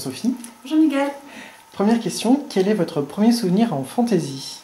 Sophie. Bonjour Miguel. Première question, quel est votre premier souvenir en fantasy?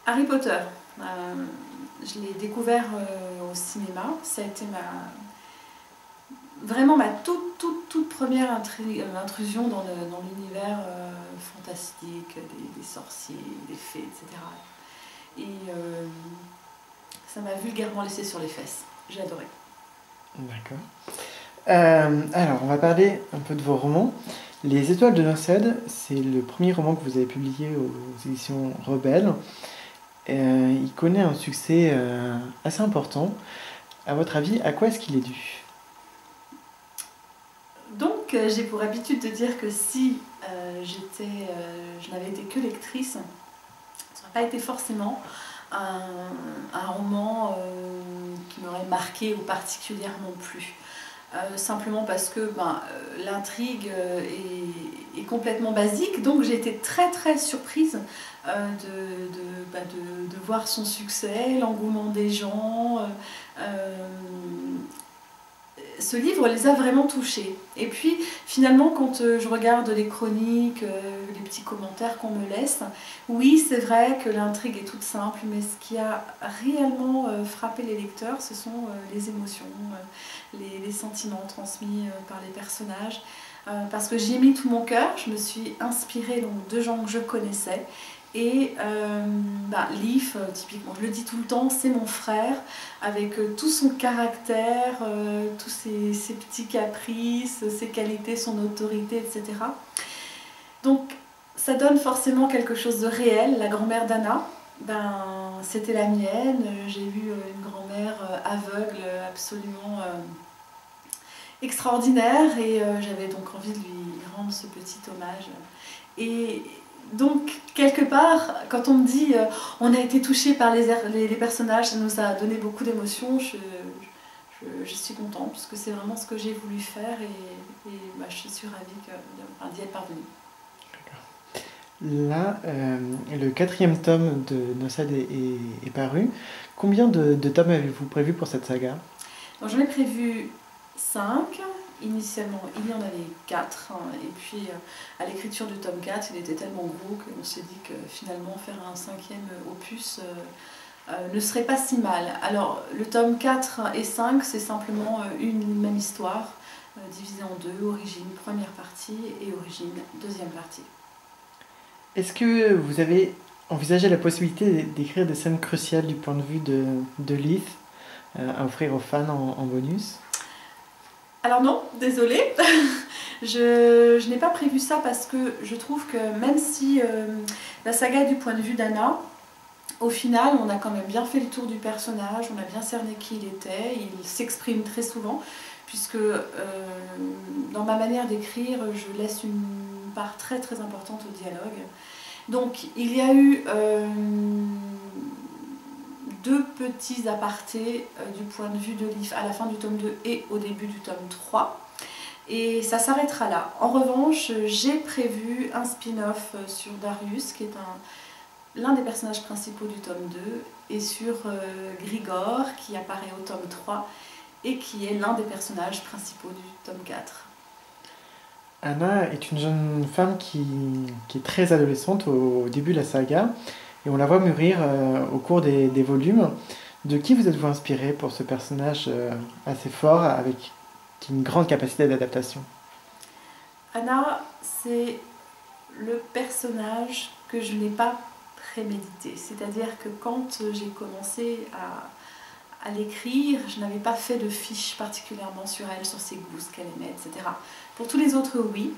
Harry Potter. Je l'ai découvert au cinéma. Ça a été vraiment ma toute première intrusion dans l'univers fantastique, des sorciers, des fées, etc. Et ça m'a vulgairement laissé sur les fesses. J'ai adoré. D'accord. Alors, on va parler un peu de vos romans. Les Étoiles de Nosed, c'est le premier roman que vous avez publié aux éditions Rebelles. Il connaît un succès assez important. À votre avis, à quoi est-ce qu'il est dû? Donc, j'ai pour habitude de dire que si je n'avais été que lectrice, ça n'aurait pas été forcément un roman qui m'aurait marqué ou particulièrement plu. Simplement parce que l'intrigue est complètement basique, donc j'ai été très surprise de voir son succès, l'engouement des gens. Ce livre les a vraiment touchés. Et puis finalement, quand je regarde les chroniques, les petits commentaires qu'on me laisse, oui, c'est vrai que l'intrigue est toute simple, mais ce qui a réellement frappé les lecteurs, ce sont les émotions, les sentiments transmis par les personnages. Parce que j'y ai mis tout mon cœur, je me suis inspirée donc, de gens que je connaissais. Et Leaf, typiquement, je le dis tout le temps, c'est mon frère, avec tout son caractère, tous ses petits caprices, ses qualités, son autorité, etc. Donc ça donne forcément quelque chose de réel. La grand-mère d'Anna, c'était la mienne. J'ai vu une grand-mère aveugle absolument extraordinaire et j'avais donc envie de lui rendre ce petit hommage. Et donc, quelque part, quand on me dit on a été touché par les personnages, ça nous a donné beaucoup d'émotions, je suis contente parce que c'est vraiment ce que j'ai voulu faire et je suis ravie d'y être parvenue. Là, le 4e tome de Nosed est paru. Combien de tomes avez-vous prévu pour cette saga? J'en ai prévu 5. Initialement, il y en avait 4, et puis à l'écriture du tome 4, il était tellement gros qu'on s'est dit que finalement faire un 5e opus ne serait pas si mal. Alors, le tome 4 et 5, c'est simplement une même histoire, divisée en deux, origine, première partie, et origine, deuxième partie. Est-ce que vous avez envisagé la possibilité d'écrire des scènes cruciales du point de vue de Leaf à offrir aux fans en bonus? Alors non, désolée, je n'ai pas prévu ça parce que je trouve que même si la saga est du point de vue d'Anna, au final on a quand même bien fait le tour du personnage, on a bien cerné qui il était, il s'exprime très souvent, puisque dans ma manière d'écrire, je laisse une part très importante au dialogue. Donc il y a eu 2 petits apartés du point de vue de Leaf à la fin du tome 2 et au début du tome 3. Et ça s'arrêtera là. En revanche, j'ai prévu un spin-off sur Darius, qui est l'un des personnages principaux du tome 2, et sur Grigor, qui apparaît au tome 3, et qui est l'un des personnages principaux du tome 4. Anna est une jeune femme qui est très adolescente au début de la saga, et on la voit mûrir au cours des volumes. De qui vous êtes-vous inspiré pour ce personnage assez fort, avec une grande capacité d'adaptation? Anna, c'est le personnage que je n'ai pas prémédité. C'est-à-dire que quand j'ai commencé à l'écrire, je n'avais pas fait de fiche particulièrement sur elle, sur ses goûts, ce qu'elle aimait, etc. Pour tous les autres, oui,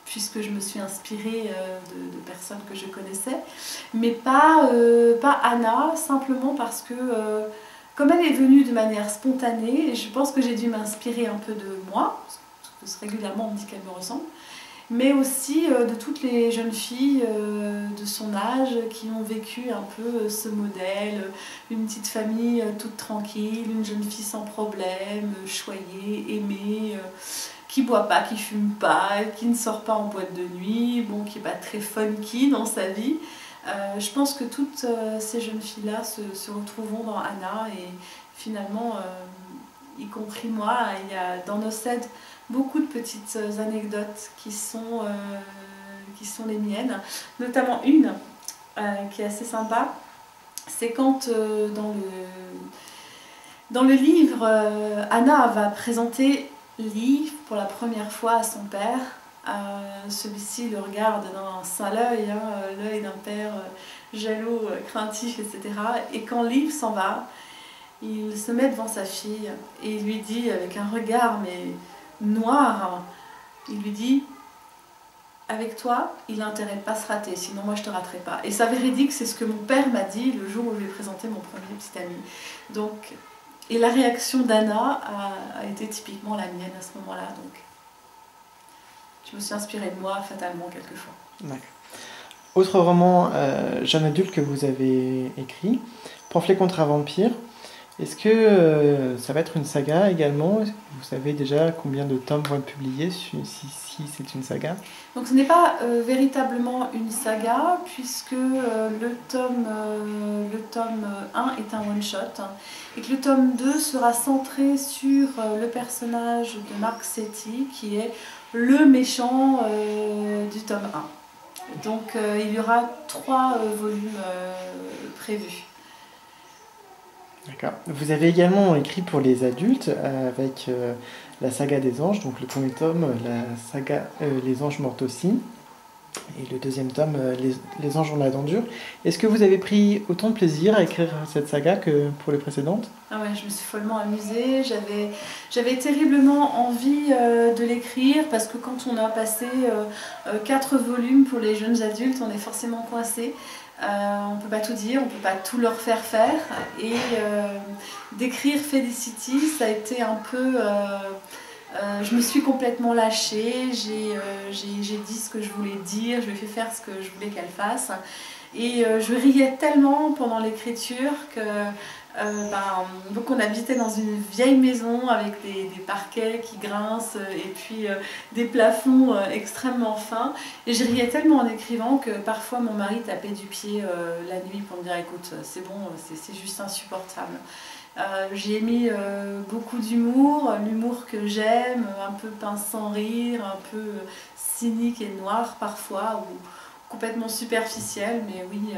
puisque je me suis inspirée de personnes que je connaissais, mais pas Anna, simplement parce que comme elle est venue de manière spontanée, je pense que j'ai dû m'inspirer un peu de moi, parce que régulièrement on me dit qu'elle me ressemble, mais aussi de toutes les jeunes filles de son âge qui ont vécu un peu ce modèle, une petite famille toute tranquille, une jeune fille sans problème, choyée, aimée, qui boit pas, qui fume pas, qui ne sort pas en boîte de nuit, qui n'est pas très funky dans sa vie. Je pense que toutes ces jeunes filles-là se retrouveront dans Anna et finalement, y compris moi, il y a dans Nosed beaucoup de petites anecdotes qui sont les miennes, notamment une qui est assez sympa. C'est quand dans le livre, Anna va présenter Liv pour la première fois à son père. Celui-ci le regarde d'un sale œil, l'œil d'un père jaloux, craintif, etc. Et quand Liv s'en va, il se met devant sa fille et il lui dit avec un regard mais noir, il lui dit: avec toi, il a intérêt de pas se rater, sinon moi je te raterai pas. Et ça véridique, c'est ce que mon père m'a dit le jour où je lui ai présenté mon premier petit ami. Donc, et la réaction d'Anna a été typiquement la mienne à ce moment-là. Donc, je me suis inspirée de moi fatalement quelquefois. D'accord. Autre roman jeune adulte que vous avez écrit, Pamphlet contre un vampire. Est-ce que ça va être une saga également? Vous savez déjà combien de tomes vont être publiés si c'est une saga? Donc ce n'est pas véritablement une saga puisque le tome 1 est un one-shot et que le tome 2 sera centré sur le personnage de Mark Setty qui est le méchant du tome 1. Donc il y aura 3 volumes prévus. D'accord. Vous avez également écrit pour les adultes avec la saga des anges, donc le premier tome, la saga Les anges morts aussi, et le deuxième tome, les anges ont la dent dure. Est-ce que vous avez pris autant de plaisir à écrire cette saga que pour les précédentes? Ah ouais, je me suis follement amusée, j'avais terriblement envie de l'écrire parce que quand on a passé 4 volumes pour les jeunes adultes, on est forcément coincé. On ne peut pas tout dire, on ne peut pas tout leur faire faire. Et d'écrire Felicity, ça a été un peu... je me suis complètement lâchée, j'ai dit ce que je voulais dire, je lui ai fait faire ce que je voulais qu'elle fasse. Et je riais tellement pendant l'écriture que... donc on habitait dans une vieille maison avec des parquets qui grincent et puis des plafonds extrêmement fins, et je riais tellement en écrivant que parfois mon mari tapait du pied la nuit pour me dire: écoute, c'est bon, c'est juste insupportable. J'ai mis beaucoup d'humour, l'humour que j'aime, un peu pince sans rire, un peu cynique et noir parfois, ou complètement superficiel, mais oui,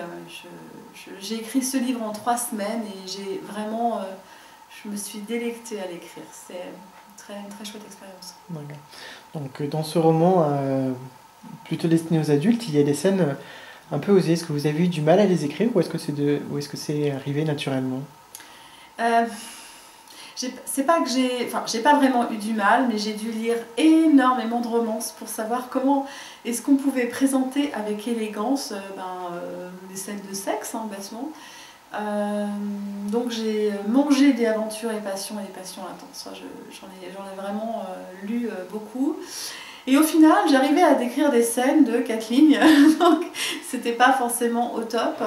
j'ai écrit ce livre en 3 semaines et j'ai vraiment, je me suis délectée à l'écrire. C'est une très chouette expérience. D'accord. Donc dans ce roman plutôt destiné aux adultes, il y a des scènes un peu osées. Est-ce que vous avez eu du mal à les écrire ou est-ce que c'est arrivé naturellement? C'est pas que j'ai pas vraiment eu du mal, mais j'ai dû lire énormément de romances pour savoir comment est-ce qu'on pouvait présenter avec élégance des scènes de sexe, bêtement. Donc j'ai mangé des aventures et passions intenses. J'en ai vraiment lu beaucoup. Et au final, j'arrivais à décrire des scènes de 4 lignes, donc c'était pas forcément au top.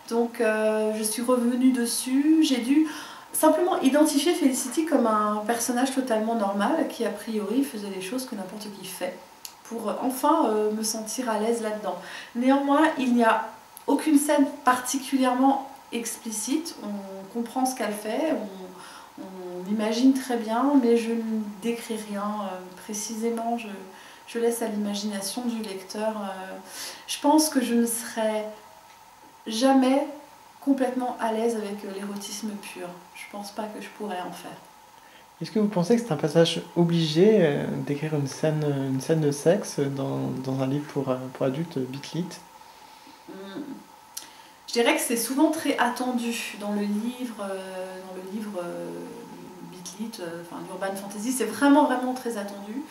Donc je suis revenue dessus, j'ai dû simplement identifier Felicity comme un personnage totalement normal qui a priori faisait des choses que n'importe qui fait, pour enfin me sentir à l'aise là-dedans. Néanmoins, il n'y a aucune scène particulièrement explicite, on comprend ce qu'elle fait, on imagine très bien, mais je ne décris rien précisément, je laisse à l'imagination du lecteur. Je pense que je ne serai jamais complètement à l'aise avec l'érotisme pur. Je pense pas que je pourrais en faire. Est-ce que vous pensez que c'est un passage obligé d'écrire une scène de sexe dans un livre pour adultes bitlit? Je dirais que c'est souvent très attendu dans le livre bitlit, l'urban fantasy, c'est vraiment très attendu.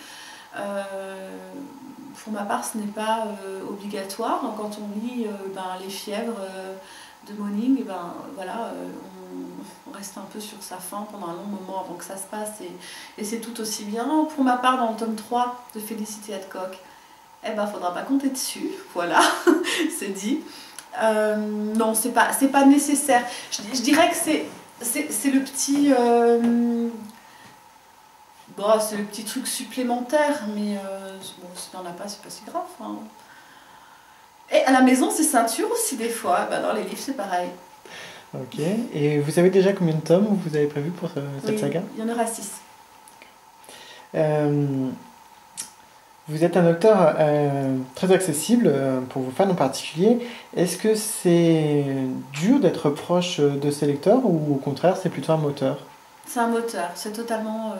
Pour ma part, ce n'est pas obligatoire. Quand on lit Les fièvres de Moning, on reste un peu sur sa faim pendant un long moment avant que ça se passe, et c'est tout aussi bien. Pour ma part, dans le tome 3 de Felicity Hadcock, faudra pas compter dessus, voilà, c'est dit. Non, c'est pas nécessaire. Je dirais que c'est le petit... c'est le petit truc supplémentaire, mais si t'en as pas, c'est pas si grave. Et à la maison, c'est ceinture aussi des fois. Dans les livres, c'est pareil. Ok. Et vous savez déjà combien de tomes vous avez prévu pour cette saga? Il y en aura 6. Euh, Vous êtes un auteur très accessible pour vos fans en particulier. Est-ce que c'est dur d'être proche de ces lecteurs ou au contraire c'est plutôt un moteur? C'est un moteur, c'est totalement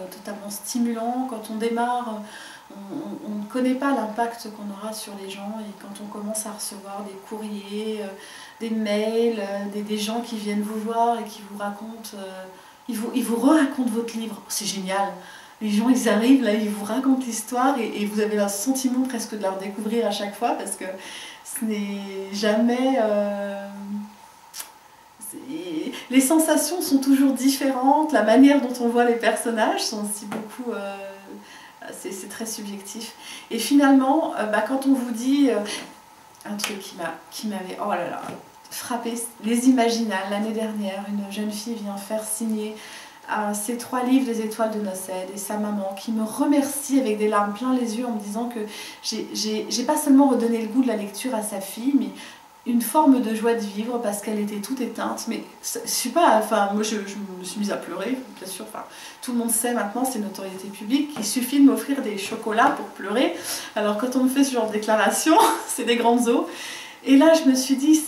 stimulant. Quand on démarre, on ne connaît pas l'impact qu'on aura sur les gens et quand on commence à recevoir des courriers, des mails, des gens qui viennent vous voir et qui vous racontent, ils vous re-racontent votre livre, c'est génial. Les gens ils arrivent là, ils vous racontent l'histoire et vous avez le sentiment presque de la redécouvrir à chaque fois parce que ce n'est jamais... les sensations sont toujours différentes, la manière dont on voit les personnages sont aussi beaucoup... c'est très subjectif. Et finalement, quand on vous dit un truc qui m'avait oh là là, frappé, les Imaginales, l'année dernière, une jeune fille vient faire signer ces 3 livres des Étoiles de Nocède et sa maman qui me remercie avec des larmes plein les yeux en me disant que j'ai pas seulement redonné le goût de la lecture à sa fille, mais une forme de joie de vivre parce qu'elle était toute éteinte. Mais je suis pas, enfin moi je me suis mise à pleurer, bien sûr. Enfin, tout le monde sait maintenant, c'est une notoriété publique. Il suffit de m'offrir des chocolats pour pleurer. Alors quand on me fait ce genre de déclaration, c'est des grandes eaux. Et là je me suis dit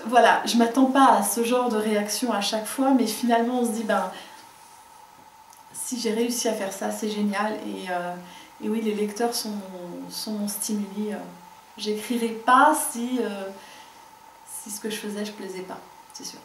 voilà, je m'attends pas à ce genre de réaction à chaque fois, mais finalement on se dit si j'ai réussi à faire ça, c'est génial. Et oui, les lecteurs sont mon stimuli. J'écrirais pas si ce que je faisais je plaisais pas, c'est sûr.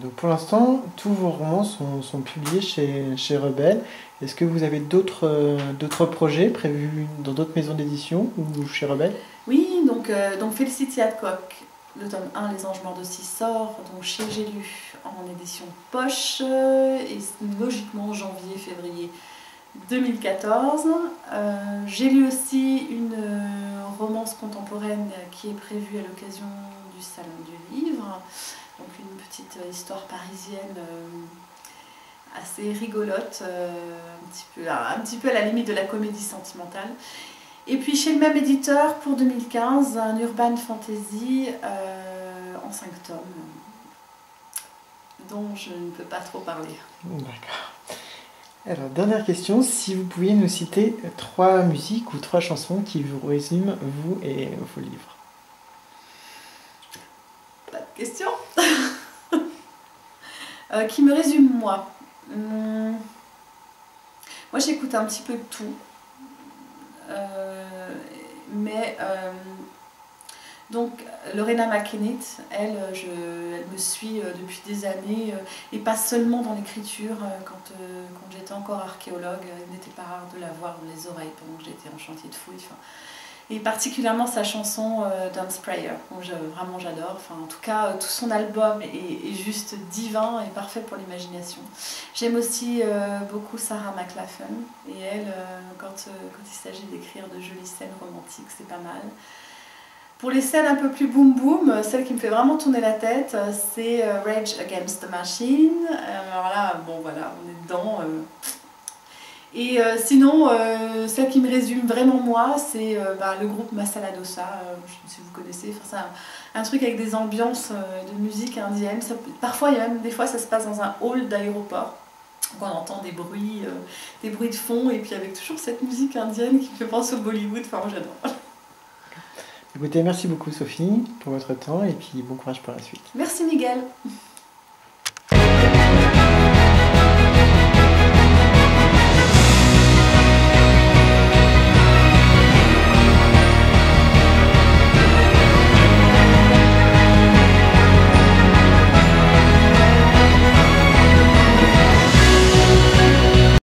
Donc pour l'instant, tous vos romans sont publiés chez Rebelle. Est-ce que vous avez d'autres projets prévus dans d'autres maisons d'édition ou chez Rebelle? Oui, donc Felicity Hadcock, le tome 1, Les Anges Morts de 6 sort donc chez J'ai lu en édition poche et logiquement janvier-février 2014. J'ai lu aussi une romance contemporaine qui est prévue à l'occasion du Salon du Livre, donc une petite histoire parisienne assez rigolote, un petit peu à la limite de la comédie sentimentale. Et puis chez le même éditeur pour 2015, un urban fantasy en 5 tomes, dont je ne peux pas trop parler. D'accord. Alors, dernière question, si vous pouviez nous citer 3 musiques ou 3 chansons qui vous résument, vous et vos livres. Pas de question. Qui me résume moi. Moi j'écoute un petit peu de tout. Donc Lorena McKennitt, elle me suit depuis des années, et pas seulement dans l'écriture. Quand j'étais encore archéologue, il n'était pas rare de la voir dans les oreilles pendant que j'étais en chantier de fouilles. Et particulièrement sa chanson Dance Prayer, vraiment j'adore. En tout cas, tout son album est juste divin et parfait pour l'imagination. J'aime aussi beaucoup Sarah McLachlan, et elle, quand il s'agit d'écrire de jolies scènes romantiques, c'est pas mal. Pour les scènes un peu plus boom boom, celle qui me fait vraiment tourner la tête, c'est Rage Against the Machine. Alors là, bon voilà, on est dedans. Et sinon, celle qui me résume vraiment moi, c'est le groupe Masala Dosa, je ne sais si vous connaissez. C'est un truc avec des ambiances de musique indienne. Parfois, des fois, ça se passe dans un hall d'aéroport. On entend des bruits de fond, et puis avec toujours cette musique indienne qui me fait penser au Bollywood. Enfin, moi j'adore. Écoutez, merci beaucoup Sophie pour votre temps et puis bon courage pour la suite. Merci Miguel.